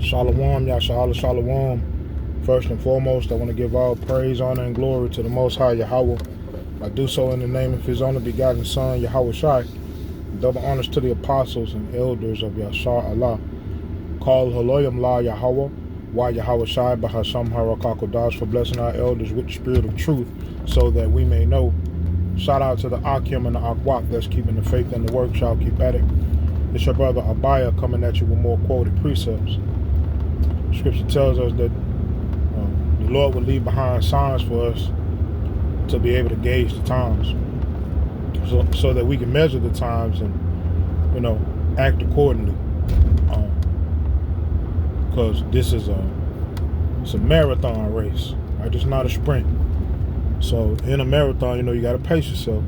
Shalom, Yashala Shalom. First and foremost, I want to give all praise, honor, and glory to the Most High Yahweh. I do so in the name of His only begotten Son, Yahweh Shai. Double honors to the apostles and elders of Yashar Allah. Call Haloyam La Yahweh, Wa Yahweh Shai, Bahasham Harakakodash, for blessing our elders with the spirit of truth, so that we may know. Shout out to the Akim and the Akwak that's keeping the faith and the work. Shall keep at it. It's your brother Abaya coming at you with more quoted precepts. Scripture tells us that the Lord will leave behind signs for us to be able to gauge the times, so that we can measure the times and, act accordingly. Because this is it's a marathon race, right? It's not a sprint. So in a marathon, you got to pace yourself,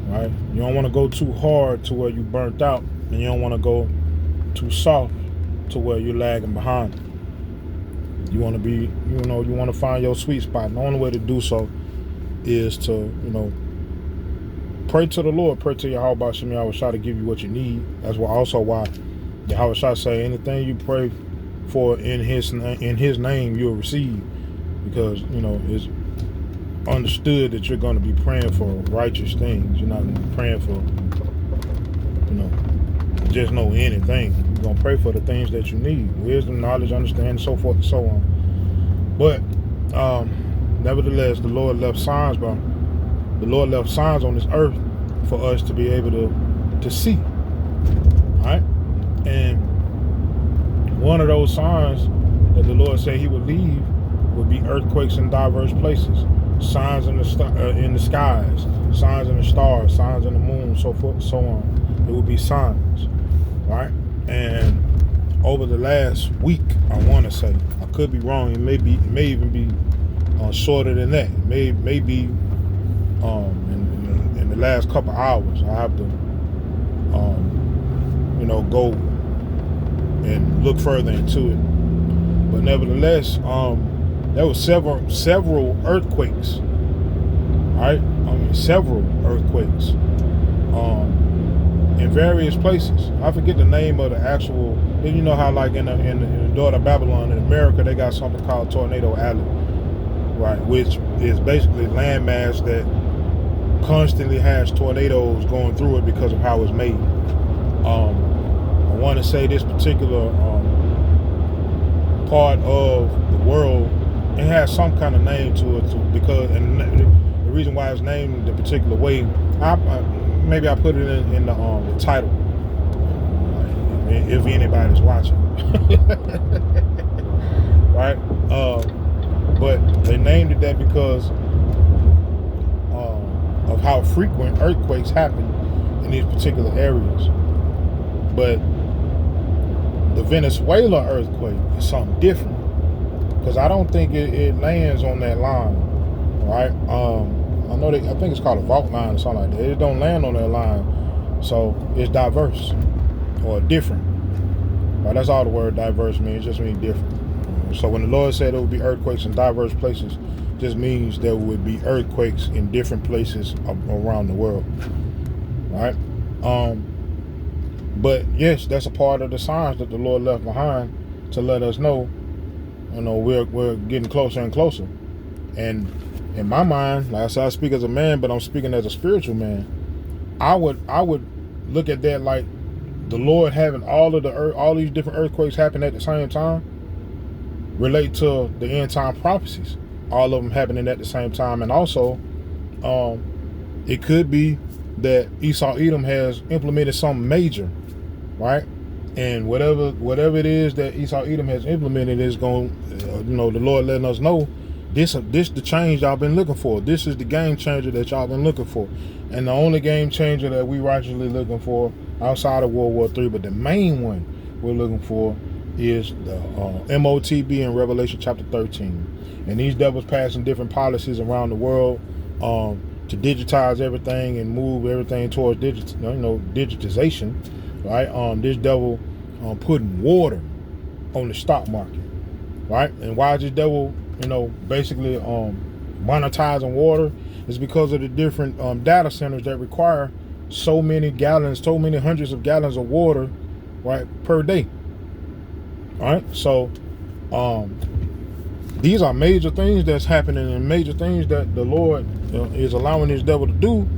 right? You don't want to go too hard to where you burnt out, and you don't want to go too soft to where you're lagging behind. You want to be, you want to find your sweet spot. And the only way to do so is to, pray to the Lord, pray to Yahweh Bashim Yahweh Shai to give you what you need. That's why Yahweh Shai say anything you pray for in His name you'll receive, because it's understood that you're going to be praying for righteous things. You're not going to be praying for just anything. You're going to pray for the things that you need: wisdom, knowledge, understanding, so forth and so on. But nevertheless, the Lord left signs on this earth for us to be able to see. Right? And one of those signs that the Lord said He would leave would be earthquakes in diverse places, signs in the skies, signs in the stars, signs in the moon, so forth and so on. It would be signs, right? And over the last week, I want to say, I could be wrong. It may even be shorter than that. It may be in the last couple hours. I have to go and look further into it. But nevertheless, there were several earthquakes, right? Several earthquakes in various places. I forget the name of the actual. You know how, like in the daughter of Babylon in America, they got something called Tornado Alley, right? Which is basically landmass that constantly has tornadoes going through it because of how it's made. I want to say this particular part of the world, it has some kind of name to it too, because the reason why it's named the particular way, maybe I put it in the title, if anybody's watching. Right? But they named it that because of how frequent earthquakes happen in these particular areas. But the Venezuela earthquake is something different, because I don't think it lands on that line, right? I think it's called a vault line or something like that. It don't land on that line, so it's diverse or different. Right? That's all the word diverse means. It just means different. So when the Lord said there would be earthquakes in diverse places, just means there would be earthquakes in different places around the world, right? But yes, that's a part of the signs that the Lord left behind to let us know, we're getting closer and closer. And in my mind, like I said, I speak as a man, but I'm speaking as a spiritual man. I would look at that like the Lord having all these different earthquakes happen at the same time relate to the end time prophecies. All of them happening at the same time, and also, it could be that Esau Edom has implemented something major, right? And whatever it is that Esau Edom has implemented is going, the Lord letting us know this the change y'all been looking for. This is the game changer that y'all been looking for, and the only game changer that we righteously looking for outside of World War III, but the main one we're looking for is the MOTB in Revelation chapter 13. And these devils passing different policies around the world to digitize everything and move everything towards digitization, right? This devil putting water on the stock market, right? And why is this devil, basically monetizing water? Is because of the different data centers that require so many hundreds of gallons of water, right, per day. All right, so these are major things that's happening, and major things that the Lord is allowing this devil to do.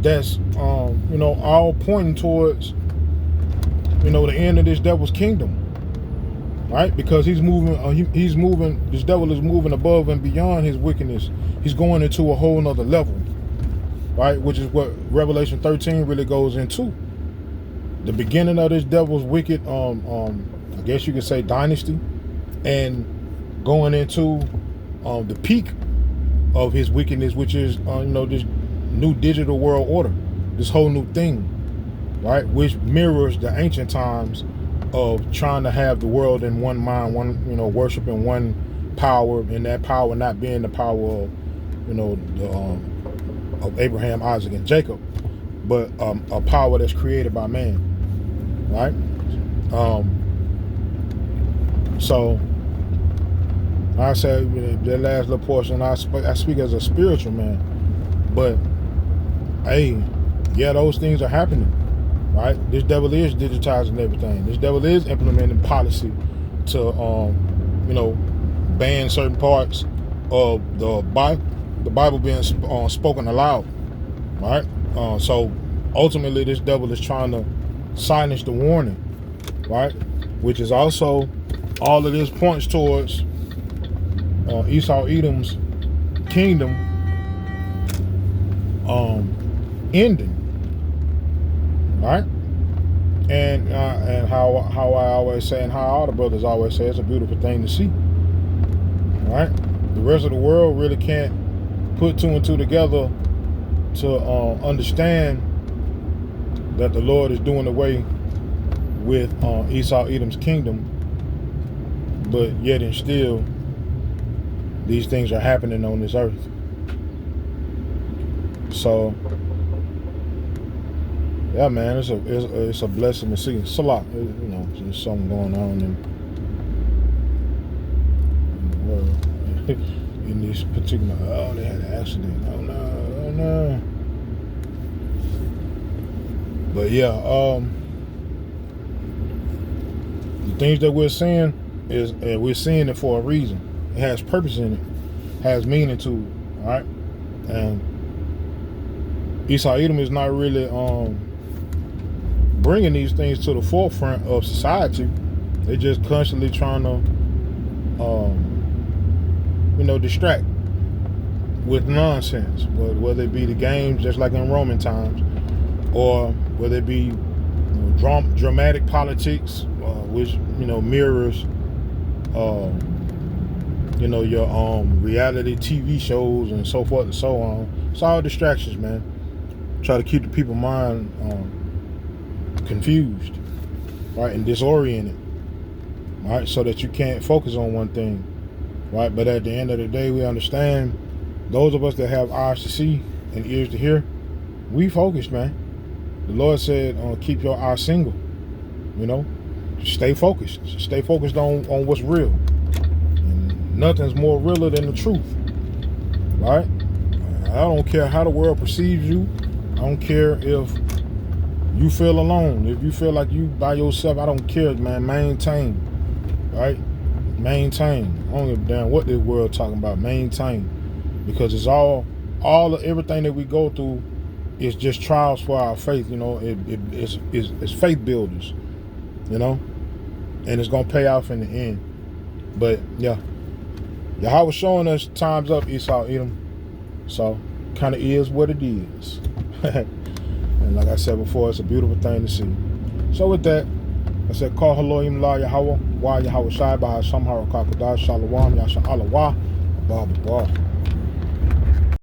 That's all pointing towards the end of this devil's kingdom, right? Because he's moving. He's moving. This devil is moving above and beyond his wickedness. He's going into a whole nother level, right? Which is what Revelation 13 really goes into. The beginning of this devil's wicked, I guess you could say, dynasty, and going into the peak of his wickedness, which is this new digital world order, this whole new thing, right? Which mirrors the ancient times of trying to have the world in one mind, worshiping one power, and that power not being the power of of Abraham, Isaac, and Jacob, but a power that's created by man, right? So I said that last little portion, I speak as a spiritual man, but hey, yeah, those things are happening, right? This devil is digitizing everything. This devil is implementing policy to ban certain parts of the Bible being spoken aloud, right? So ultimately, this devil is trying to silence the warning, right? Which is also, all of this points towards Esau Edom's kingdom ending, right? And how I always say, and how all the brothers always say, it's a beautiful thing to see, right? The rest of the world really can't put two and two together to understand that the Lord is doing away with Esau Edom's kingdom, but yet and still these things are happening on this earth. So yeah, man, it's a blessing to see. It's a lot, there's something going on in the world. In this particular, they had an accident. Oh no. But yeah, the things that we're seeing we're seeing it for a reason. It has purpose in it, has meaning to it, right? And Esau Edom is not really bringing these things to the forefront of society. They're just constantly trying to distract with nonsense, whether it be the games, just like in Roman times, or whether it be dramatic politics, which mirrors your reality TV shows and so forth and so on. It's all distractions, man. Try to keep the people's mind confused, right, and disoriented, right, so that you can't focus on one thing, right? But at the end of the day, we understand, those of us that have eyes to see and ears to hear, we focused, man. The Lord said, keep your eyes single, stay focused. Stay focused on what's real. And nothing's more realer than the truth, right? I don't care how the world perceives you. I don't care if you feel alone. If you feel like you by yourself, I don't care, man. Maintain, right? Maintain. I don't give a damn what this world talking about. Maintain, because it's everything that we go through is just trials for our faith. It's faith builders, and it's gonna pay off in the end. But yeah, Yahweh showing us time's up, Esau Edom. So kind of is what it is. And like I said before, it's a beautiful thing to see. So with that, I said, call Elohim La Yahweh, Wa Yahweh Shai, Bahasham Harakakudar, Shalom, Yasha Allah Wa, Abba.